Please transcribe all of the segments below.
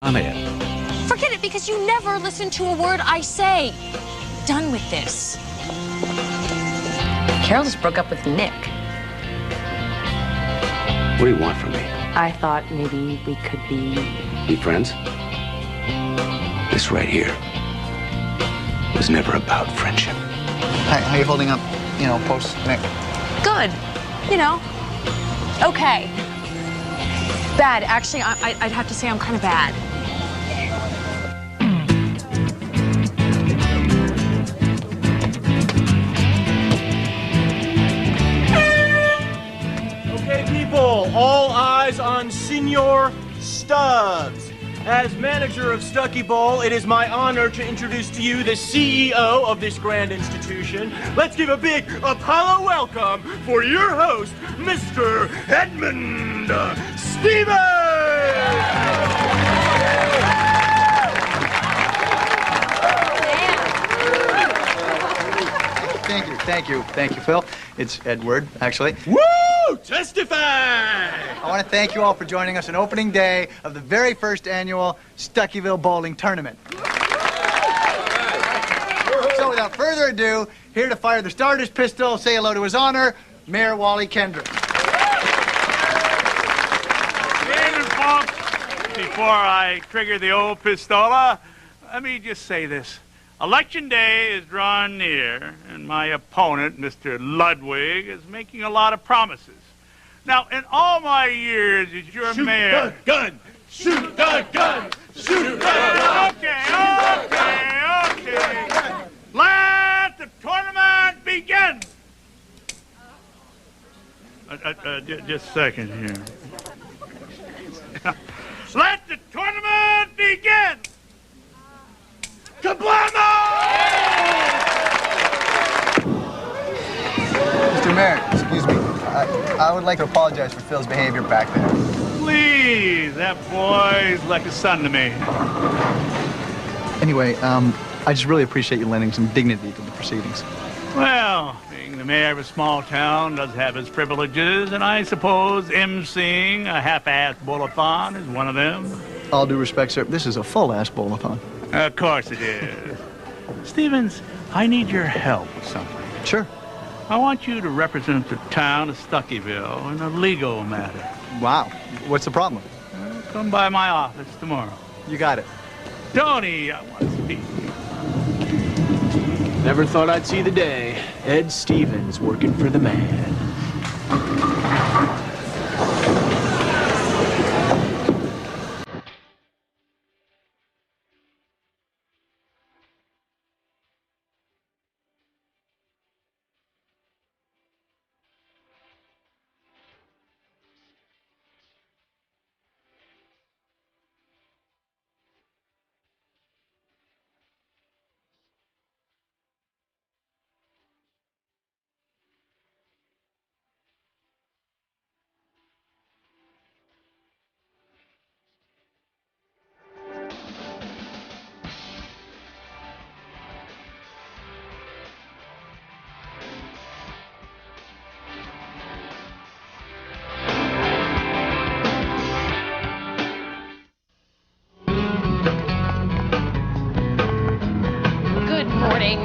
On it. Forget it, because you never listen to a word I say. Done with this. Carol just broke up with Nick. What do you want from me? I thought maybe we could Be friends? This right here was never about friendship. Hi, how you holding up, post Nick? Good. Okay. Bad. Actually, I'd have to say I'm kind of bad. Okay, people, all eyes on Senor Stubbs. As manager of Stucky Bowl, it is my honor to introduce to you the CEO of this grand institution. Let's give a big Apollo welcome for your host, Mr. Edmund Stevens! Thank you, Phil. It's Edward, actually. Woo! Testify! I want to thank you all for joining us on opening day of the very first annual Stuckyville Bowling Tournament. So without further ado, here to fire the starter's pistol, say hello to his honor, Mayor Wally Kendrick. Good evening, folks. Before I trigger the old pistola, let me just say this. Election day is drawing near, and my opponent, Mr. Ludwig, is making a lot of promises. Now, in all my years as your mayor... Shoot the gun! Shoot the gun! Shoot the gun! Okay. Let the tournament begin! Just a second here. Let the tournament begin! Kablamo! Mr. Mayor, excuse me. I would like to apologize for Phil's behavior back there. Please, that boy's like a son to me. Anyway, I just really appreciate you lending some dignity to the proceedings. Well, being the mayor of a small town does have its privileges, and I suppose emceeing a half-assed bowl-a-thon is one of them. All due respect, sir, this is a full-ass bowl-a-thon. Of course it is. Stevens, I need your help with something. Sure. I want you to represent the town of Stuckyville in a legal matter. Wow. What's the problem? Come by my office tomorrow. You got it. Tony, I want to speak. Never thought I'd see the day. Ed Stevens working for the man.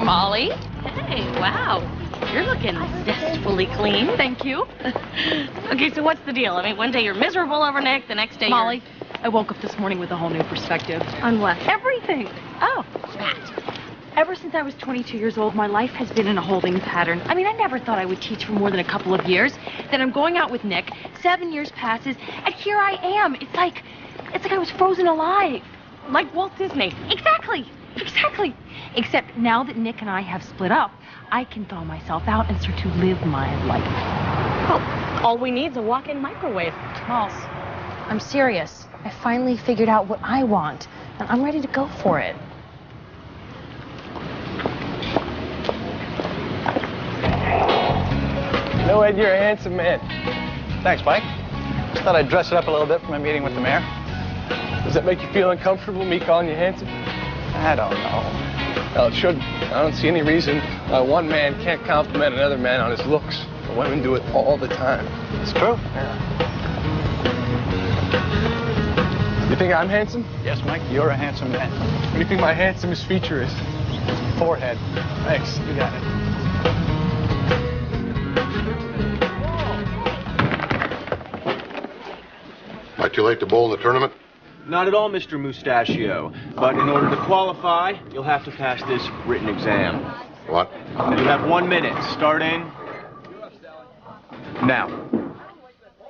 Molly. Hey, wow. You're looking zestfully clean. Thank you. Okay, so what's the deal? I mean, one day you're miserable over Nick, the next day Molly, I woke up this morning with a whole new perspective. On what? Everything. Oh, that. Ever since I was 22 years old, my life has been in a holding pattern. I mean, I never thought I would teach for more than a couple of years. Then I'm going out with Nick. 7 years passes, and here I am. It's like I was frozen alive. Like Walt Disney. Exactly. Except now that Nick and I have split up, I can thaw myself out and start to live my life. Well, all we need is a walk-in microwave. Smalls, I'm serious. I finally figured out what I want, and I'm ready to go for it. You know, Ed, you're a handsome man. Thanks, Mike. Just thought I'd dress it up a little bit for my meeting with the mayor. Does that make you feel uncomfortable, me calling you handsome? I don't know. Well, it shouldn't. I don't see any reason why one man can't compliment another man on his looks. Women do it all the time. It's true. You think I'm handsome? Yes, Mike, you're a handsome man. What do you think my handsomest feature is? Forehead. Thanks. You got it. Not too late to bowl in the tournament? Not at all, Mr. Mustachio. But in order to qualify, you'll have to pass this written exam. What? You have 1 minute, starting now.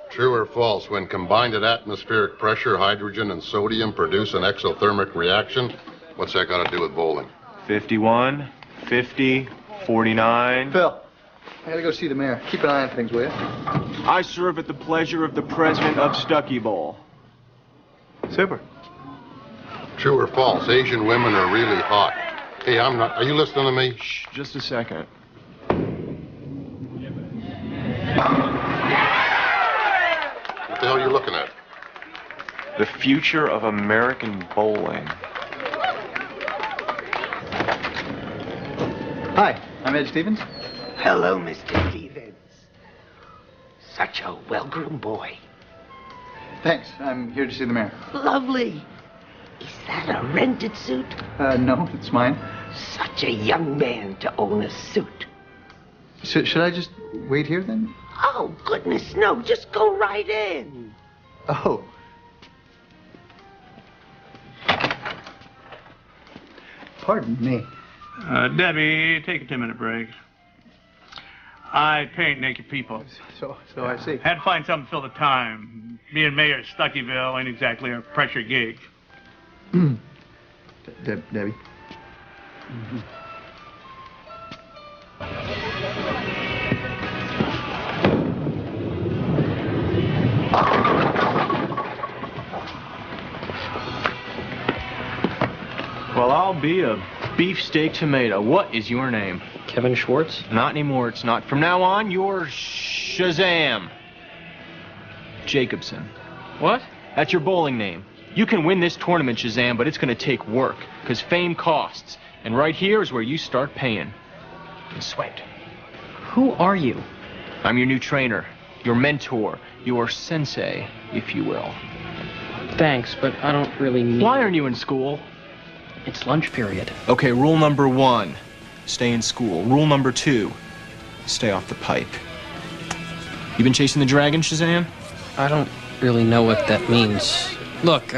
True or false, when combined at atmospheric pressure, hydrogen and sodium produce an exothermic reaction? What's that got to do with bowling? 51, 50, 49. Phil, I gotta go see the mayor. Keep an eye on things, will you? I serve at the pleasure of the president of Stucky Bowl. Super. True or false, Asian women are really hot? Hey, I'm not. Are you listening to me? Shh, just a second. What the hell are you looking at? The future of American bowling. Hi, I'm Ed Stevens. Hello, Mr. Stevens. Such a well-groomed boy. Thanks. I'm here to see the mayor. Lovely. Is that a rented suit? No, it's mine. Such a young man to own a suit. Should I just wait here then? Oh, goodness, no. Just go right in. Oh. Pardon me. Debbie, take a 10-minute break. I paint naked people. So I see. Had to find something to fill the time. Being mayor of Stuckyville ain't exactly a pressure gig. Debbie. Well, I'll be a beefsteak tomato. What is your name? Kevin Schwartz? Not anymore. It's not. From now on, you're Shazam Jacobson. What? That's your bowling name. You can win this tournament, Shazam, but it's going to take work, because fame costs. And right here is where you start paying. In sweat. Who are you? I'm your new trainer, your mentor, your sensei, if you will. Thanks, but I don't really need... Why aren't you in school? It's lunch period. Okay, rule number 1, stay in school. Rule number 2, stay off the pipe. You been chasing the dragon, Shazam? I don't really know what that means. Look,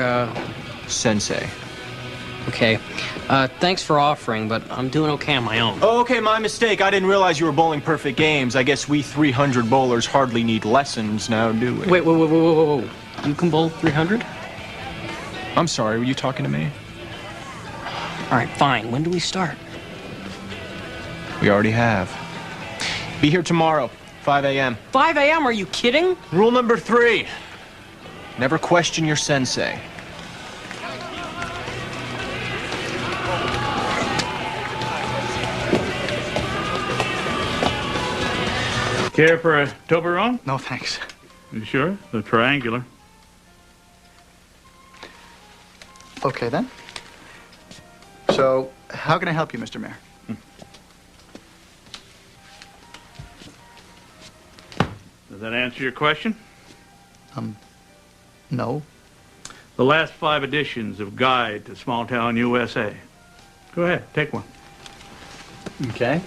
Sensei. Okay. Thanks for offering, but I'm doing okay on my own. Oh, okay, my mistake. I didn't realize you were bowling perfect games. I guess we 300 bowlers hardly need lessons now, do we? Wait. You can bowl 300? I'm sorry, were you talking to me? All right, fine. When do we start? We already have. Be here tomorrow, 5 a.m. 5 a.m.? Are you kidding? Rule number 3. Never question your sensei. Care for a Toblerone? No, thanks. You sure? The triangular. Okay, then. So, how can I help you, Mr. Mayor? Does that answer your question? No. The last 5 editions of Guide to Small Town USA. Go ahead, take one. Okay.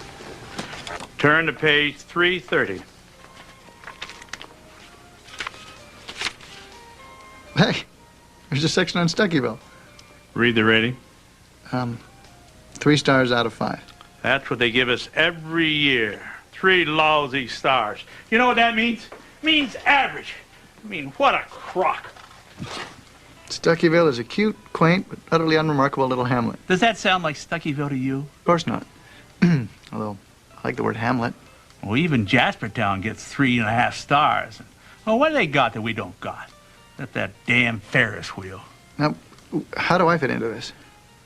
Turn to page 330. Hey, there's a section on Stuckyville. Read the rating. 3 stars out of 5. That's what they give us every year. 3 lousy stars. You know what that means? It means average. I mean, what a crock. Stuckyville is a cute, quaint, but utterly unremarkable little hamlet. Does that sound like Stuckyville to you? Of course not. Although, I like the word hamlet. Well, even Jaspertown gets 3.5 stars. Well, what do they got that we don't got? That damn Ferris wheel. Now, how do I fit into this?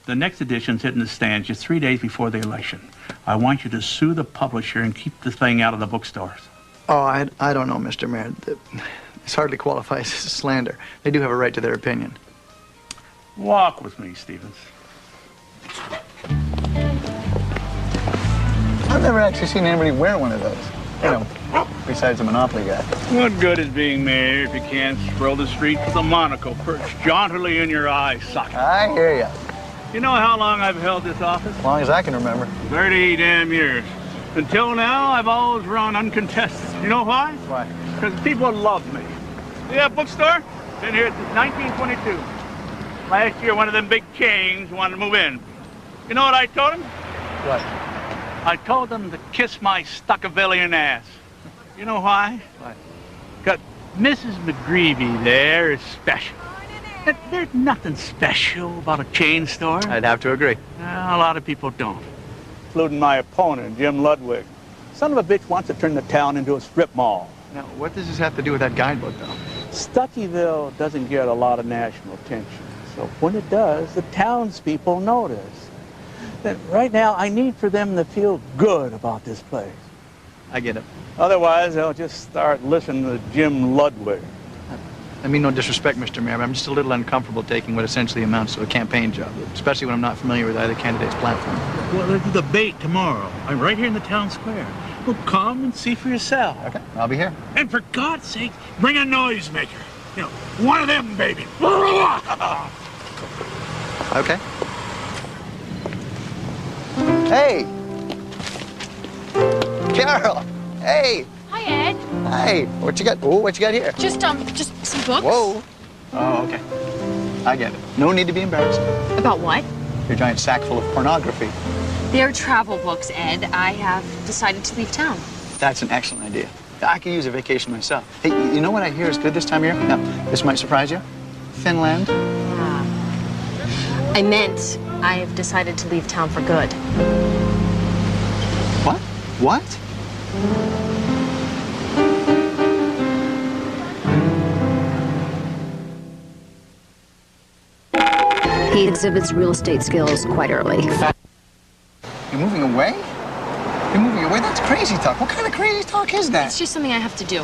The next edition's hitting the stands just 3 days before the election. I want you to sue the publisher and keep the thing out of the bookstores. Oh, I don't know, Mr. Mayor. This hardly qualifies as slander. They do have a right to their opinion. Walk with me, Stevens. I've never actually seen anybody wear one of those. You know, besides a Monopoly guy. What good is being mayor if you can't stroll the streets with a monocle perched jauntily in your eye socket? I hear ya. You know how long I've held this office? As long as I can remember. 30 damn years. Until now, I've always run uncontested. You know why? Why? Because people love me. See that bookstore? Been here since 1922. Last year, one of them big chains wanted to move in. You know what I told him? What? I told them to kiss my Stuckavillian ass. You know why? Why? Because Mrs. McGreevy there is special. There's nothing special about a chain store. I'd have to agree. A lot of people don't. Including my opponent, Jim Ludwig. Son of a bitch wants to turn the town into a strip mall. Now, what does this have to do with that guidebook, though? Stuckyville doesn't get a lot of national attention. So when it does, the townspeople notice. Then right now, I need for them to feel good about this place. I get it. Otherwise, they'll just start listening to Jim Ludwig. I mean no disrespect, Mr. Mayor, but I'm just a little uncomfortable taking what essentially amounts to a campaign job, especially when I'm not familiar with either candidate's platform. Well, there's a debate tomorrow. I'm right here in the town square. Well, come and see for yourself. Okay, I'll be here. And for God's sake, bring a noisemaker. You know, one of them, baby. Okay. Hey! Carol! Hey! Hi, Ed. Hi! What you got? Oh, what you got here? Just some books. Whoa! Oh, okay. I get it. No need to be embarrassed. About what? Your giant sack full of pornography. They're travel books, Ed. I have decided to leave town. That's an excellent idea. I could use a vacation myself. Hey, you know what I hear is good this time of year? Now, this might surprise you. Finland. I meant I have decided to leave town for good. What? What? He exhibits real estate skills quite early. You're moving away? You're moving away? That's crazy talk. What kind of crazy talk is that? It's just something I have to do.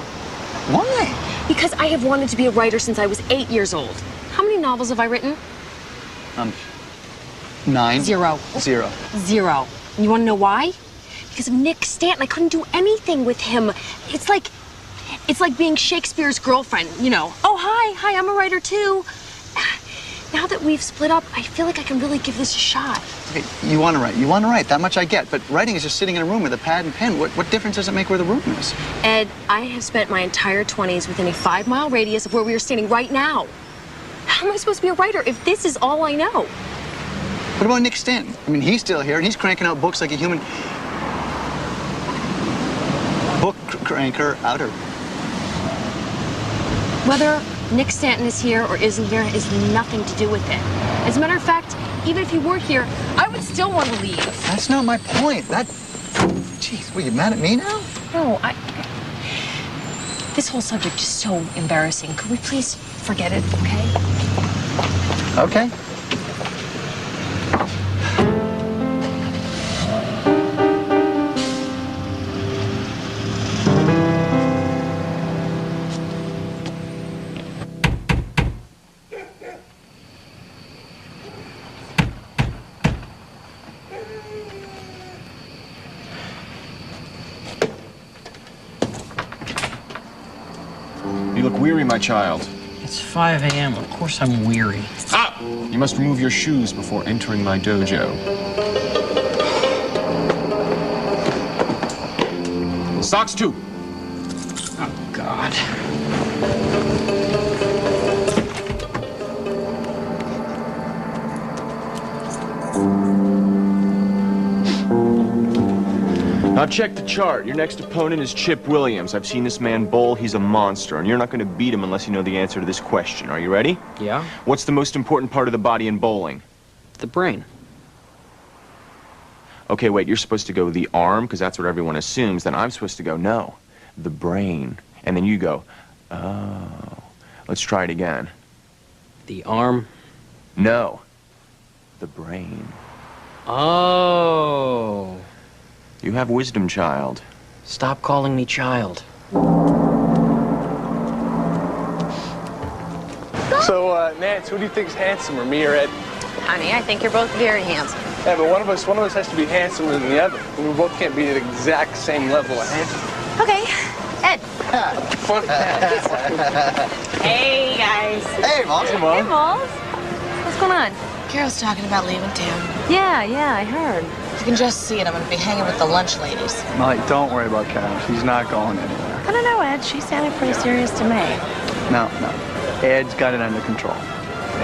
Why? Because I have wanted to be a writer since I was 8 years old. How many novels have I written? 9. 0. 0. 0. And you want to know why? Because of Nick Stanton. I couldn't do anything with him. It's like being Shakespeare's girlfriend, you know. Oh, hi, I'm a writer too. Now that we've split up, I feel like I can really give this a shot. Okay, you want to write. That much I get. But writing is just sitting in a room with a pad and pen. What difference does it make where the room is? Ed, I have spent my entire 20s within a 5-mile radius of where we are standing right now. How am I supposed to be a writer if this is all I know? What about Nick Stanton? I mean, he's still here, and he's cranking out books like a human book cranker outer. Whether Nick Stanton is here or isn't here has nothing to do with it. As a matter of fact, even if he were here, I would still want to leave. That's not my point. Jeez, were you mad at me now? No, this whole subject is so embarrassing. Could we please forget it, okay? Okay. You look weary, my child. It's 5 a.m. Of course I'm weary. Ah! You must remove your shoes before entering my dojo. Socks too. Oh, God. Now check the chart. Your next opponent is Chip Williams. I've seen this man bowl. He's a monster, and you're not going to beat him unless you know the answer to this question. Are you ready? Yeah? What's the most important part of the body in bowling? The brain. Okay, wait, you're supposed to go the arm, because that's what everyone assumes. Then I'm supposed to go, no, the brain. And then you go, oh. Let's try it again. The arm? No, the brain. Oh. You have wisdom, child. Stop calling me child. So, Nance, who do you think's handsomer, me or Ed? Honey, I think you're both very handsome. Yeah, but one of us has to be handsomer than the other. We both can't be at the exact same level of handsome. Okay, Ed. Hey, guys. Hey, Moss. Hey, Moss. What's going on? Carol's talking about leaving town. Yeah, I heard. You can just see it. I'm going to be hanging with the lunch ladies. Molly, don't worry about Carol. She's not going anywhere. I don't know, Ed. She sounded pretty serious to me. No. Ed's got it under control.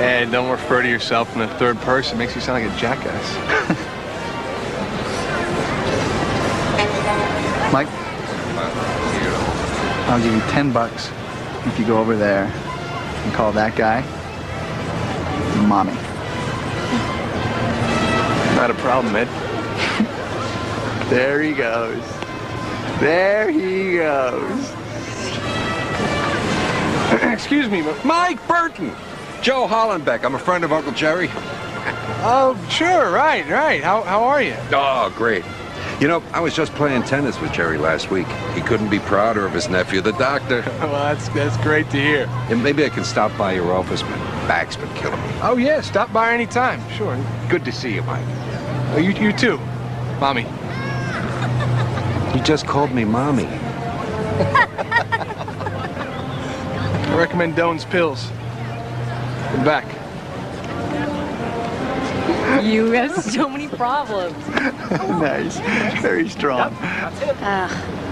Ed, don't refer to yourself in the third person. It makes you sound like a jackass. Mike, I'll give you $10 if you go over there and call that guy Mommy. Not a problem, Ed. There he goes. There he goes. Excuse me, Mike Burton. Joe Hollenbeck. I'm a friend of Uncle Jerry. Oh, sure, right. How are you? Oh, great. You know, I was just playing tennis with Jerry last week. He couldn't be prouder of his nephew, the doctor. Well, that's great to hear. And maybe I can stop by your office. My back's been killing me. Oh, yeah, stop by any time. Sure. Good to see you, Mike. Oh, you too, Mommy. You just called me Mommy. I recommend Doan's pills. Come back. You have so many problems. Nice. Very strong.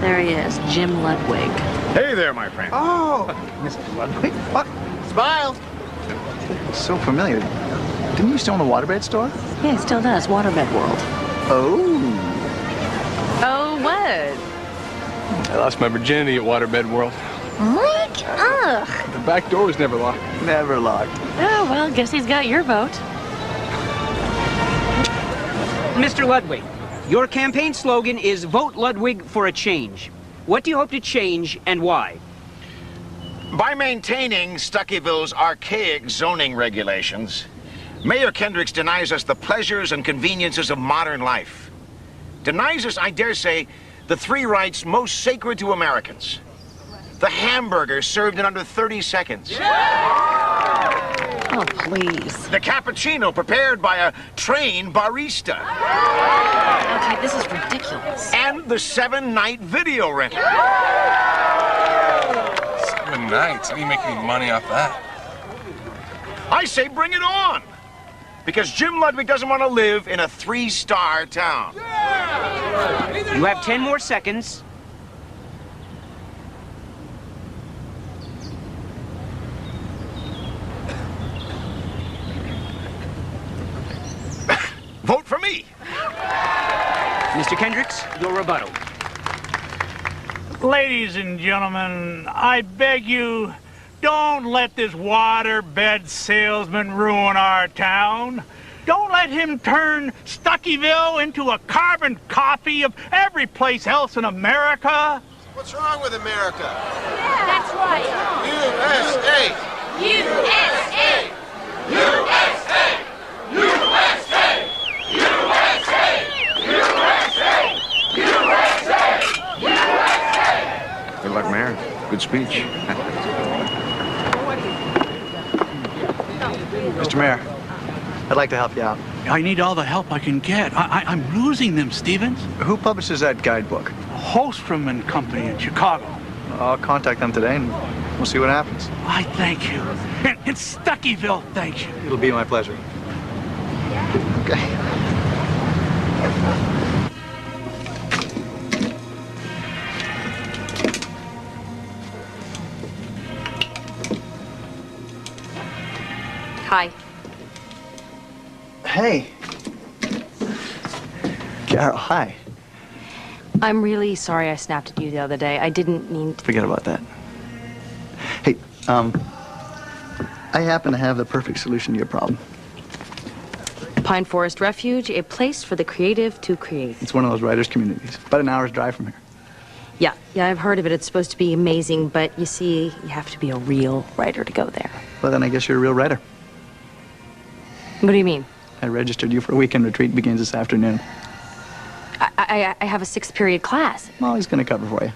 There he is, Jim Ludwig. Hey there, my friend. Oh, Mr. Ludwig. What? Smile. So familiar. Didn't you used to own a waterbed store? Yeah, he still does. Waterbed World. Oh. Oh, what? I lost my virginity at Waterbed World. Mike? Ugh. The back door was never locked. Never locked. Oh, well, guess he's got your vote. Mr. Ludwig, your campaign slogan is Vote Ludwig for a Change. What do you hope to change and why? By maintaining Stuckyville's archaic zoning regulations, Mayor Kendricks denies us the pleasures and conveniences of modern life. Denies us, I dare say, the three rights most sacred to Americans. The hamburger served in under 30 seconds. Oh, please. The cappuccino prepared by a trained barista. Okay, this is ridiculous. And the 7-night video rental. 7 nights? How do you make any money off that? I say bring it on. Because Jim Ludwig doesn't want to live in a 3-star town. You have 10 more seconds. Vote for me. Mr. Kendricks, your rebuttal. Ladies and gentlemen, I beg you, don't let this waterbed salesman ruin our town. Don't let him turn Stuckyville into a carbon copy of every place else in America. What's wrong with America? That's right. USA! USA! USA! USA! USA! USA! Good luck, Mayor. Good speech. Mr. Mayor, I'd like to help you out. I need all the help I can get. I'm losing them, Stevens. Who publishes that guidebook? Holstrom and Company in Chicago. I'll contact them today and we'll see what happens. I thank you. And Stuckyville, thank you. It'll be my pleasure. Okay. Hi. Hey. Carol, hi. I'm really sorry I snapped at you the other day. I didn't mean to. Forget about that. Hey, I happen to have the perfect solution to your problem. Pine Forest Refuge, a place for the creative to create. It's one of those writers' communities, about an hour's drive from here. Yeah, I've heard of it. It's supposed to be amazing, but you see, you have to be a real writer to go there. Well, then I guess you're a real writer. What do you mean? I registered you for a weekend retreat. Begins this afternoon. I have a 6th period class. Molly's gonna cover for you.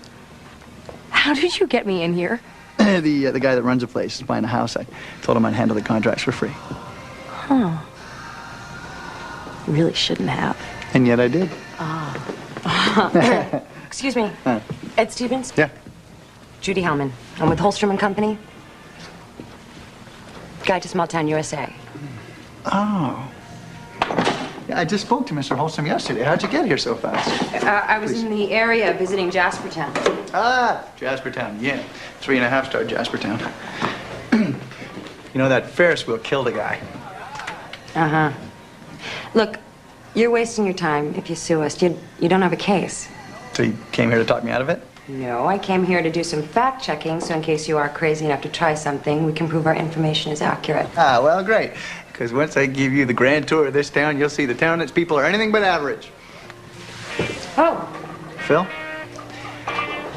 How did you get me in here? The guy that runs the place is buying a house. I told him I'd handle the contracts for free. Huh. You really shouldn't have. And yet I did. Oh. Excuse me. Huh. Ed Stevens? Yeah. Judy Hellman. I'm with Holstrom and Company. Guide to Small Town, USA. Oh. Yeah, I just spoke to Mr. Holstrom yesterday. How'd you get here so fast? I was in the area visiting Jaspertown. Ah, Jaspertown, yeah. 3.5-star Jaspertown. You know, that Ferris wheel killed a guy. Uh-huh. Look, you're wasting your time if you sue us. You don't have a case. So you came here to talk me out of it? No, I came here to do some fact-checking, so in case you are crazy enough to try something, we can prove our information is accurate. Ah, well, great. Because once I give you the grand tour of this town, you'll see the town and its people are anything but average. Oh. Phil?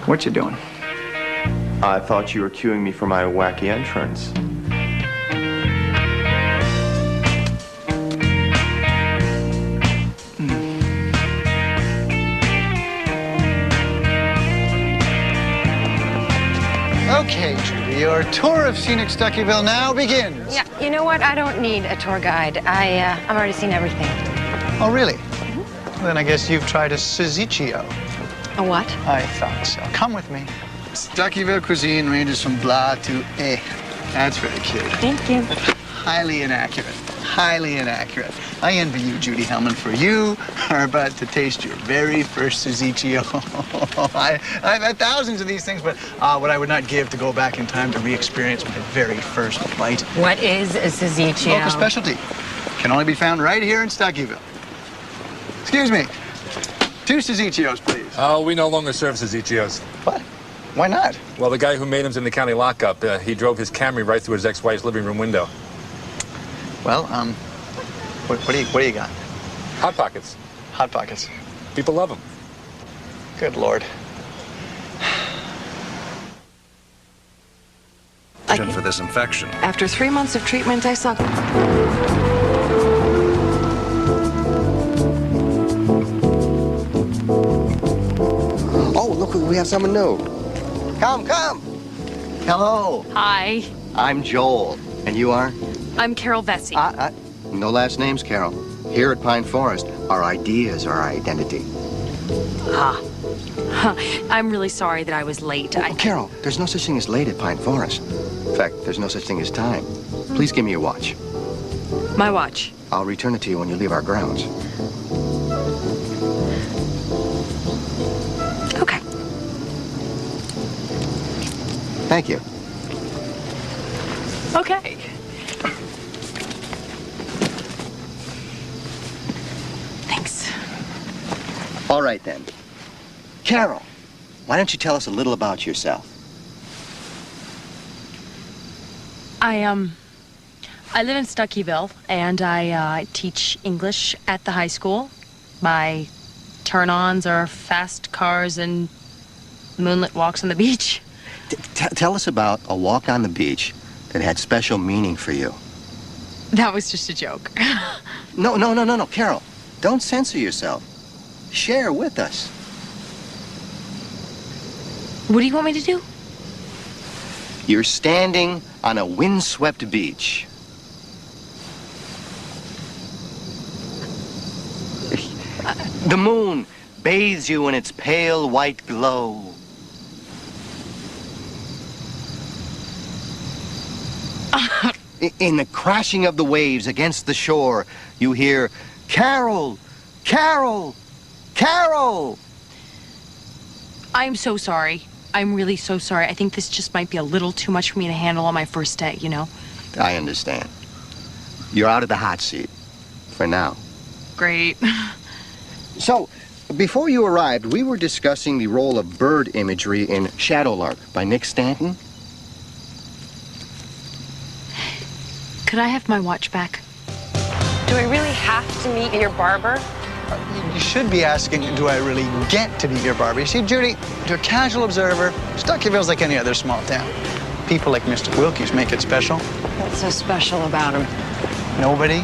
What you doing? I thought you were cueing me for my wacky entrance. Okay, Judy, your tour of scenic Stuckyville now begins. Yeah, you know what? I don't need a tour guide. I've already seen everything. Oh, really? Well, then I guess you've tried a Siziccio. A what? I thought so. Come with me. Stuckyville cuisine ranges from blah to eh. That's very cute. Thank you. Highly inaccurate. Highly inaccurate. I envy you, Judy Hellman, for you are about to taste your very first Siziccio. I've had thousands of these things, but what I would not give to go back in time to re-experience my very first bite. What is a Siziccio? Local specialty. Can only be found right here in Stuckyville. Excuse me. 2 Siziccios, please. Oh, we no longer serve Siziccios. What? Why not? Well, the guy who made him's in the county lockup. He drove his Camry right through his ex-wife's living room window. Well, what do you got? Hot Pockets. Hot Pockets. People love them. Good Lord. For this infection. After 3 months of treatment, I saw... Oh, look, we have someone new. Come. Hello. Hi. I'm Joel. And you are? I'm Carol Vesey. No last names, Carol. Here at Pine Forest, our ideas are our identity. I'm really sorry that I was late. Carol, there's no such thing as late at Pine Forest. In fact, there's no such thing as time. Please give me your watch. My watch. I'll return it to you when you leave our grounds. Okay. Thank you. Okay. Thanks. All right, then. Carol, why don't you tell us a little about yourself? I live in Stuckyville, and I teach English at the high school. My turn-ons are fast cars and moonlit walks on the beach. Tell us about a walk on the beach that had special meaning for you. That was just a joke. No, Carol. Don't censor yourself. Share with us. What do you want me to do? You're standing on a windswept beach. The moon bathes you in its pale white glow. In the crashing of the waves against the shore, you hear, "Carol, Carol, Carol!" I'm so sorry. I'm really so sorry. I think this just might be a little too much for me to handle on my first day, you know? I understand. You're out of the hot seat. For now. Great. So, before you arrived, we were discussing the role of bird imagery in Shadowlark by Nick Stanton. Could I have my watch back? Do I really have to meet your barber? You should be asking, do I really get to be your barber? You see, Judy, to a casual observer, Stuckyville's like any other small town. People like Mr. Wilkie's make it special. What's so special about him? Nobody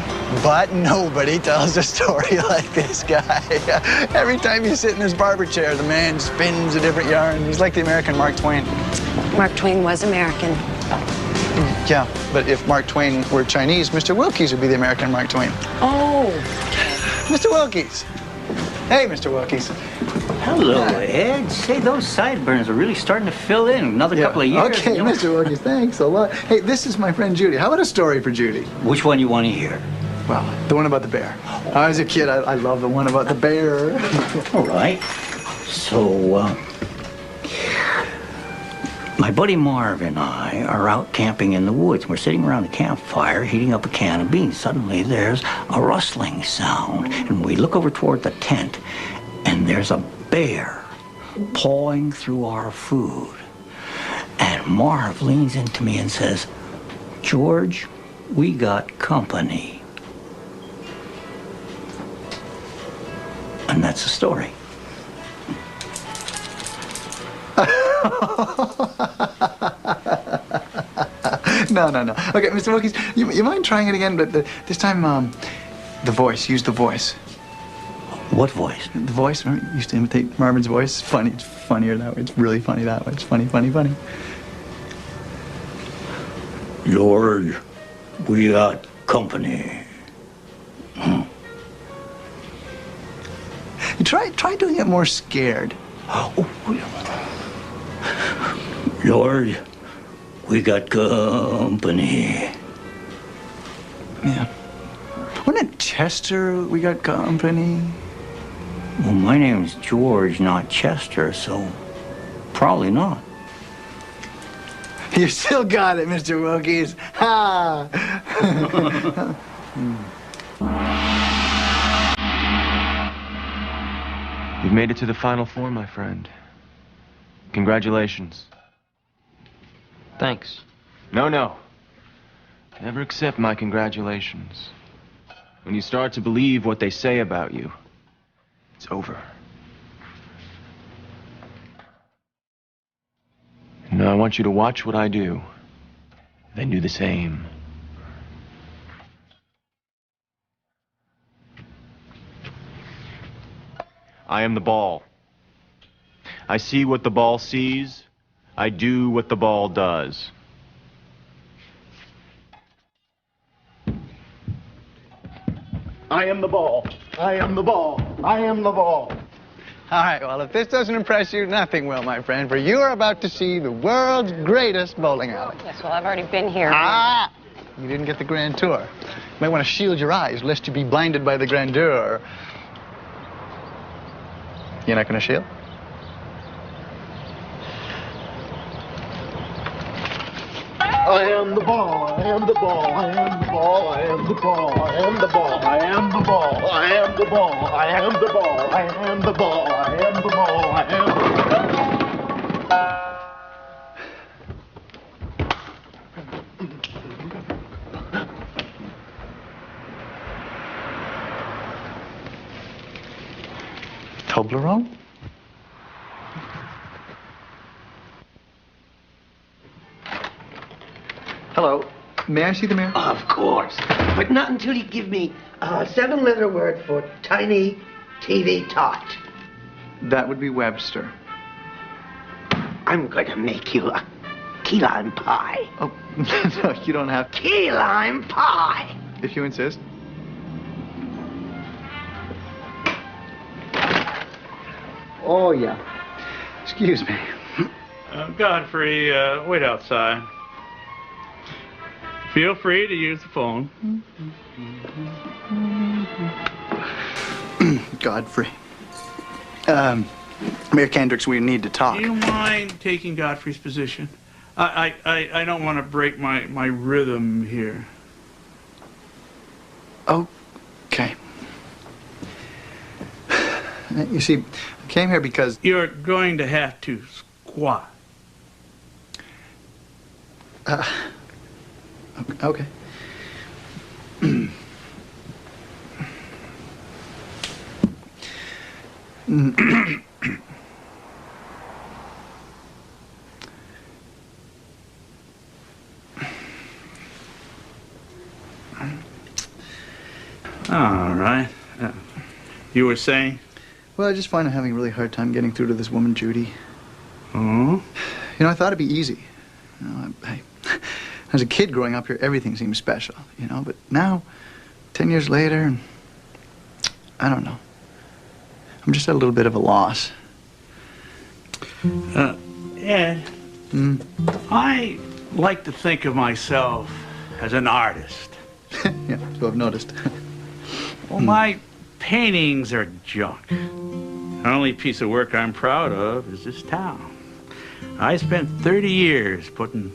tells a story like this guy. Every time you sit in his barber chair, the man spins a different yarn. He's like the American Mark Twain. Mark Twain was American. Yeah, but if Mark Twain were Chinese, Mr. Wilkie's would be the American Mark Twain. Oh. Mr. Wilkie's. Hey, Mr. Wilkie's. Hello, Ed. Say, those sideburns are really starting to fill in. Another couple of years. Okay, Mr. Wilkins, thanks a lot. Hey, this is my friend Judy. How about a story for Judy? Which one you want to hear? Well, the one about the bear. When I was a kid, I love the one about the bear. All right. So, my buddy Marv and I are out camping in the woods. We're sitting around a campfire, heating up a can of beans. Suddenly, there's a rustling sound, and we look over toward the tent, and there's a bear pawing through our food. And Marv leans into me and says, "George, we got company." And that's the story. No. Okay, Mr. Wilkins, you mind trying it again? But this time, the voice. Use the voice. What voice? The voice. Remember, you used to imitate Marvin's voice. It's funny. It's funnier that way. It's really funny that way. It's funny. George, we got company. You try doing it more scared. George, we got company. Yeah. Wasn't it Chester, we got company? Well, my name's George, not Chester, so probably not. You still got it, Mr. Wilkins. Ha! You've made it to the Final Four, my friend. Congratulations. Thanks. No. Never accept my congratulations. When you start to believe what they say about you, it's over. Now I want you to watch what I do, then do the same. I am the ball. I see what the ball sees. I do what the ball does. I am the ball. I am the ball. I am the ball. All right, well, if this doesn't impress you, nothing will, my friend, for you are about to see the world's greatest bowling alley. Yes, well, I've already been here. Ah! You didn't get the grand tour. You might want to shield your eyes, lest you be blinded by the grandeur. You're not going to shield? I am the ball, I am the ball, I am the ball, I am the ball, I am the ball, I am the ball, I am the ball, I am the ball, I am the ball, I am the ball, I am the Toblerone? Hello. May I see the mayor? Of course. But not until you give me a 7-letter word for tiny TV tot. That would be Webster. I'm going to make you a key lime pie. Oh, no, you don't have to. Key lime pie. If you insist. Oh, yeah. Excuse me. Godfrey, wait outside. Feel free to use the phone. Godfrey. Mayor Kendricks, we need to talk. Do you mind taking Godfrey's position? I don't want to break my rhythm here. Okay. You see, I came here because... You're going to have to squat. Okay. All right. You were saying? Well, I just find I'm having a really hard time getting through to this woman, Judy. Oh? You know, I thought it'd be easy. You know, as a kid growing up here, everything seemed special, you know, but now, 10 years later, I don't know. I'm just at a little bit of a loss. Ed, I like to think of myself as an artist. Yeah, so I've noticed. Well, my paintings are junk. The only piece of work I'm proud of is this town. I spent 30 years putting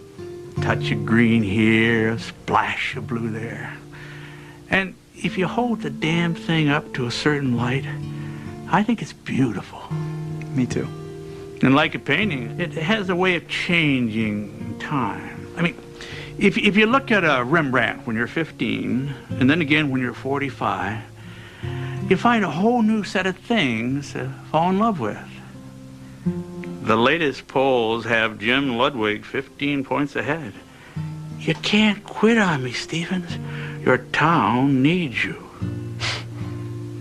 a touch of green here, a splash of blue there. And if you hold the damn thing up to a certain light, I think it's beautiful. Me too. And like a painting, it has a way of changing in time. I mean, if you look at a Rembrandt when you're 15, and then again when you're 45, you find a whole new set of things to fall in love with. The latest polls have Jim Ludwig 15 points ahead. You can't quit on me, Stevens. Your town needs you.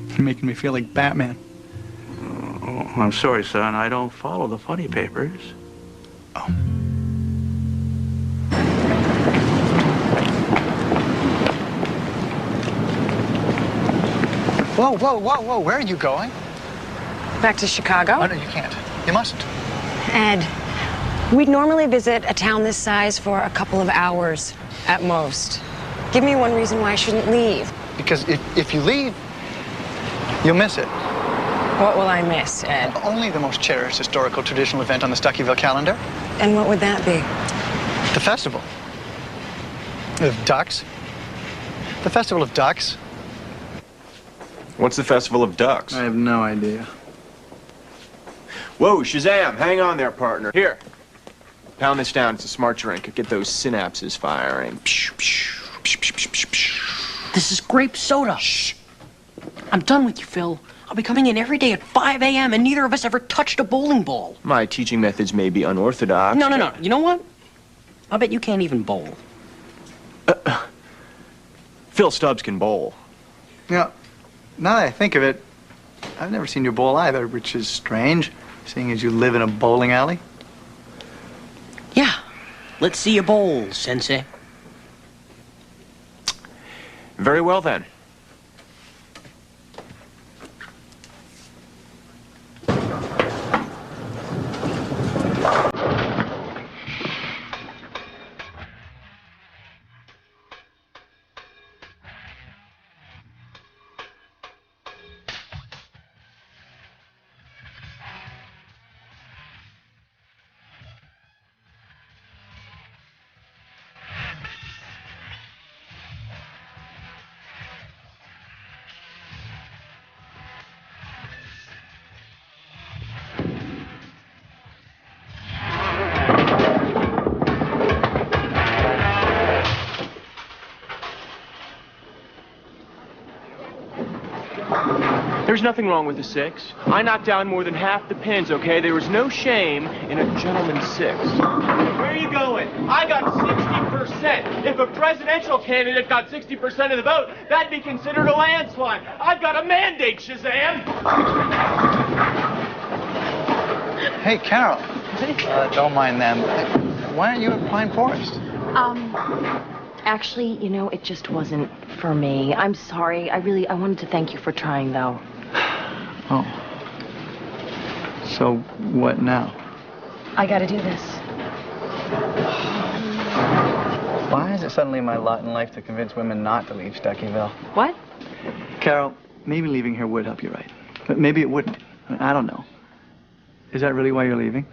You're making me feel like Batman. Oh, I'm sorry, son. I don't follow the funny papers. Oh. Whoa, whoa, whoa, whoa. Where are you going? Back to Chicago? Oh, no, you can't. You mustn't. Ed, we'd normally visit a town this size for a couple of hours at most. Give me one reason why I shouldn't leave. Because if you leave, you'll miss it. What will I miss, Ed? Only the most cherished historical traditional event on the Stuckyville calendar. And what would that be? The festival. Of ducks. The Festival of Ducks. What's the Festival of Ducks? I have no idea. Whoa, Shazam! Hang on there, partner. Here. Pound this down. It's a smart drink. Get those synapses firing. This is grape soda. Shh. I'm done with you, Phil. I'll be coming in every day at 5 a.m. and neither of us ever touched a bowling ball. My teaching methods may be unorthodox. No. You know what? I'll bet you can't even bowl. Phil Stubbs can bowl. Yeah. Now that I think of it, I've never seen you bowl either, which is strange, seeing as you live in a bowling alley. Yeah. Let's see you bowl, Sensei. Very well, then. There's nothing wrong with a 6. I knocked down more than half the pins, okay? There was no shame in a gentleman's 6. Where are you going? I got 60%. If a presidential candidate got 60% of the vote, that'd be considered a landslide. I've got a mandate, Shazam! Hey, Carol. Don't mind them. Why aren't you at Pine Forest? Actually, you know, it just wasn't for me. I'm sorry. I wanted to thank you for trying, though. Oh. So, what now? I gotta do this. Why is it suddenly my lot in life to convince women not to leave Stuckyville? What? Carol, maybe leaving here would help you right. But maybe it wouldn't. I don't know. Is that really why you're leaving?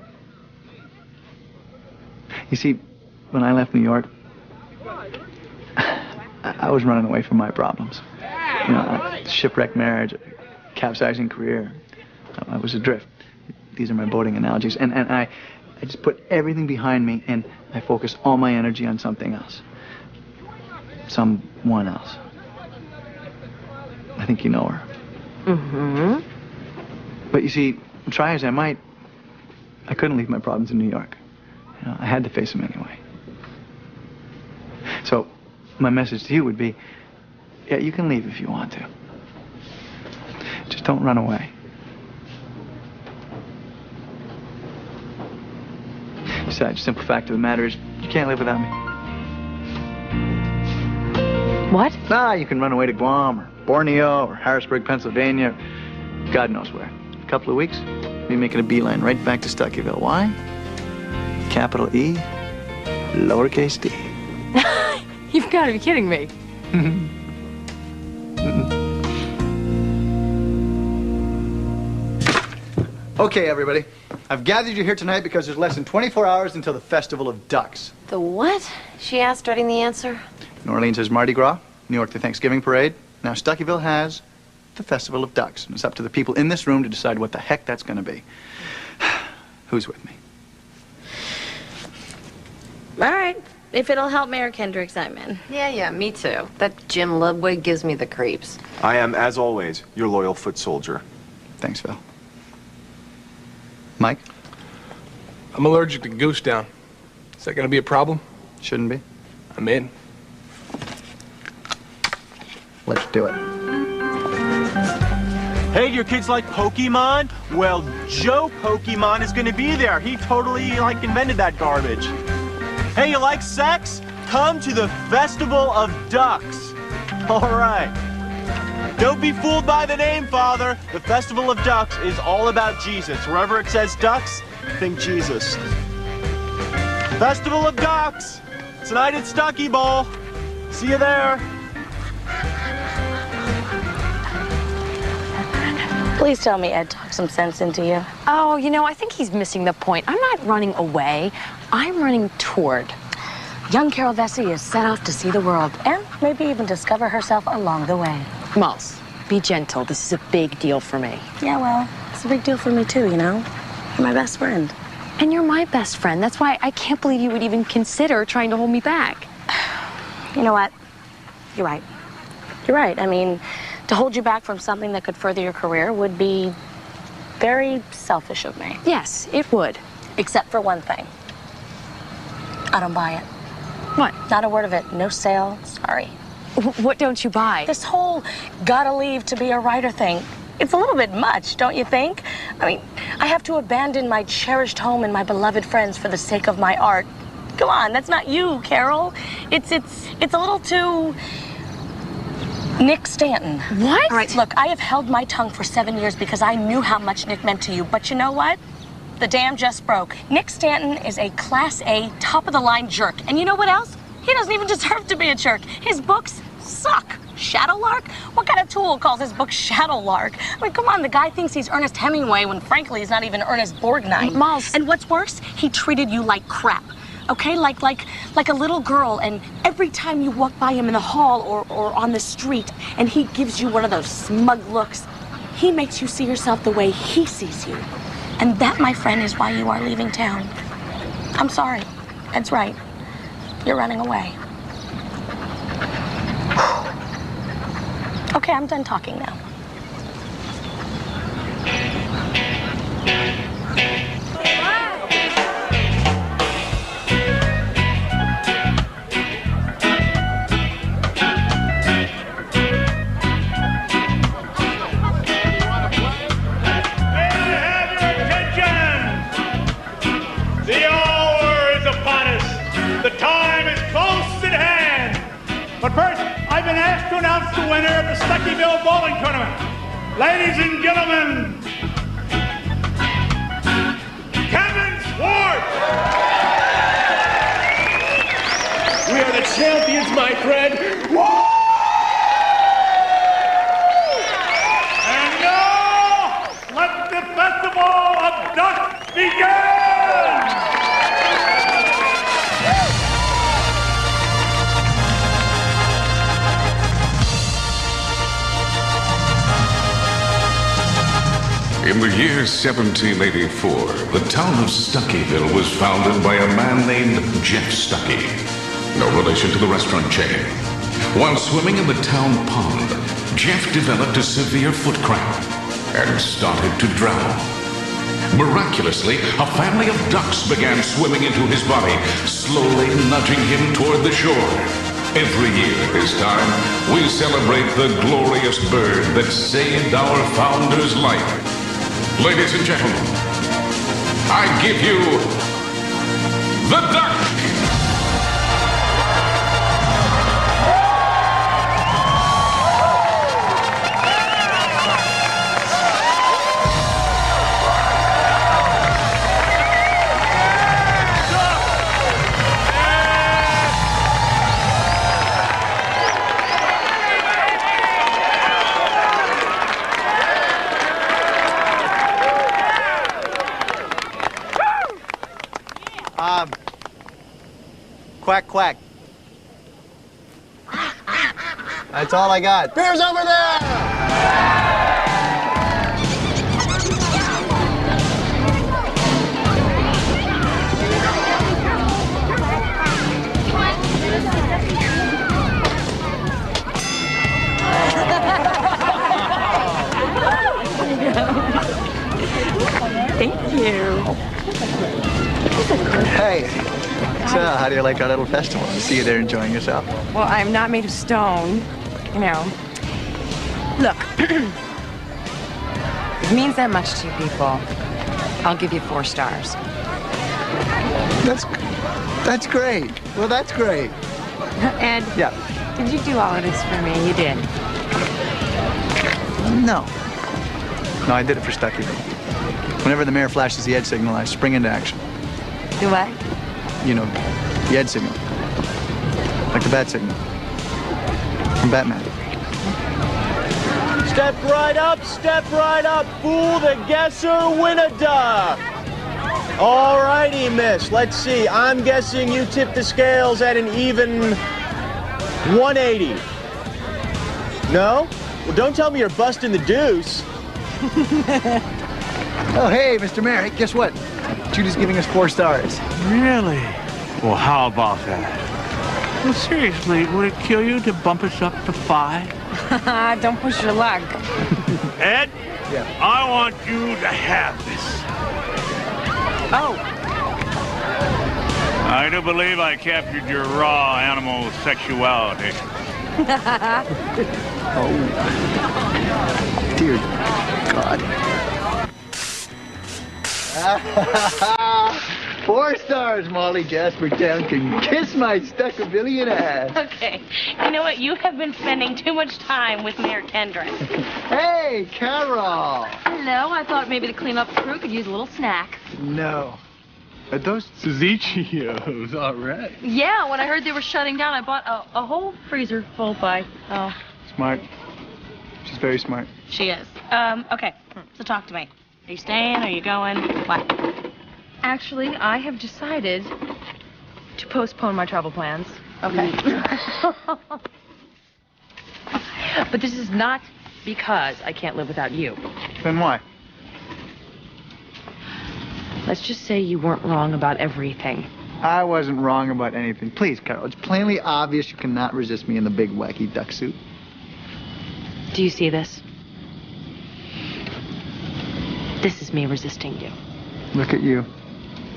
You see, when I left New York, I was running away from my problems. You know, a shipwrecked marriage, a capsizing career. I was adrift. These are my boating analogies. And I just put everything behind me and I focused all my energy on something else. Someone else. I think you know her. Mm-hmm. But you see, try as I might, I couldn't leave my problems in New York. You know, I had to face them anyway. So, my message to you would be, yeah, you can leave if you want to. Just don't run away. Besides, the simple fact of the matter is, you can't live without me. What? You can run away to Guam or Borneo or Harrisburg, Pennsylvania, God knows where. A couple of weeks, be making a beeline right back to Stuckyville. Why? Capital E, lowercase d. You've got to be kidding me. Okay, everybody. I've gathered you here tonight because there's less than 24 hours until the Festival of Ducks. The what? She asked, dreading the answer. New Orleans has Mardi Gras, New York the Thanksgiving Parade. Now Stuckyville has the Festival of Ducks. And it's up to the people in this room to decide what the heck that's going to be. Who's with me? All right. If it'll help Mayor Kendricks, I'm in. Yeah, me too. That Jim Ludwig gives me the creeps. I am, as always, your loyal foot soldier. Thanks, Phil. Mike? I'm allergic to goose down. Is that going to be a problem? Shouldn't be. I'm in. Let's do it. Hey, do your kids like Pokemon? Well, Joe Pokemon is gonna be there. He totally, invented that garbage. Hey, you like sex? Come to the Festival of Ducks. All right. Don't be fooled by the name, Father. The Festival of Ducks is all about Jesus. Wherever it says ducks, think Jesus. Festival of Ducks. Tonight at Stucky Bowl. See you there. Please tell me Ed talked some sense into you. Oh, I think he's missing the point. I'm not running away. I'm running toward. Young Carol Vesey is set off to see the world and maybe even discover herself along the way. Mouse, be gentle. This is a big deal for me. Yeah, well, it's a big deal for me too, You're my best friend. And you're my best friend. That's why I can't believe you would even consider trying to hold me back. You know what? You're right. You're right. I mean, to hold you back from something that could further your career would be very selfish of me. Yes, it would. Except for one thing. I don't buy it. What? Not a word of it. No sale. Sorry. What don't you buy? This whole gotta leave to be a writer thing. It's a little bit much, don't you think? I mean, I have to abandon my cherished home and my beloved friends for the sake of my art. Come on, that's not you, Carol. It's a little too Nick Stanton. What? All right, look, I have held my tongue for 7 years because I knew how much Nick meant to you. But you know what? The dam just broke. Nick Stanton is a Class A, top-of-the-line jerk. And you know what else? He doesn't even deserve to be a jerk. His books suck. Shadowlark? What kind of tool calls his book Shadowlark? I mean, come on, the guy thinks he's Ernest Hemingway when, frankly, he's not even Ernest Borgnine. Miles. And what's worse, he treated you like crap. Okay, like a little girl, and every time you walk by him in the hall or on the street, and he gives you one of those smug looks, he makes you see yourself the way he sees you. And that, my friend, is why you are leaving town. I'm sorry. That's right. You're running away. Okay, I'm done talking now. The time is close at hand. But first, I've been asked to announce the winner of the Stuckyville Bowling Tournament. Ladies and gentlemen, Kevin Schwartz. We are the champions, my friend. Woo! And now, let the Festival of Ducks begin! In the year 1784, the town of Stuckyville was founded by a man named Jeff Stuckey, no relation to the restaurant chain. While swimming in the town pond, Jeff developed a severe foot cramp and started to drown. Miraculously, a family of ducks began swimming into his body, slowly nudging him toward the shore. Every year at this time, we celebrate the glorious bird that saved our founder's life. Ladies and gentlemen, I give you the duck! Quack, quack. That's all I got. Beer's over there! Thank you. Hey, so how do you like our little festival? I see you there enjoying yourself. Well, I'm not made of stone, you know. Look, it means that much to you people. I'll give you 4 stars. That's great. Well, that's great. Ed, yeah. Did you do all of this for me? You did. No. No, I did it for Stuckyville. Whenever the mayor flashes the Ed signal, I spring into action. Do what? You know, the Ed signal. Like the bat signal. From Batman. Step right up, fool the guesser, win a duck. All righty, miss. Let's see. I'm guessing you tipped the scales at an even 180. No? Well, don't tell me you're busting the deuce. Oh, hey, Mr. Mayor. Hey, guess what? Judy's giving us 4 stars. Really? Well, how about that? Well, seriously, would it kill you to bump us up to 5? Don't push your luck. Ed? Yeah. I want you to have this. Oh. I do believe I captured your raw animal sexuality. Oh. Dear God. 4 stars, Molly Jaspertown can kiss my Stuckavillian ass. Okay. You know what? You have been spending too much time with Mayor Kendrick. Hey, Carol. Hello. I thought maybe the cleanup crew could use a little snack. No. Are those Tzatziki-Os? All right. Yeah, when I heard they were shutting down, I bought a whole freezer full by... Oh, Smart. She's very smart. she is. Okay. So talk to me. Are you staying? Are you going? What? Actually, I have decided to postpone my travel plans. Okay. But this is not because I can't live without you. Then why? Let's just say you weren't wrong about everything. I wasn't wrong about anything. Please, Carol, it's plainly obvious you cannot resist me in the big wacky duck suit. Do you see this? This is me resisting you. Look at you.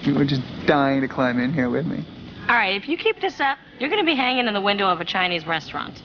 You were just dying to climb in here with me. All right, if you keep this up, you're going to be hanging in the window of a Chinese restaurant.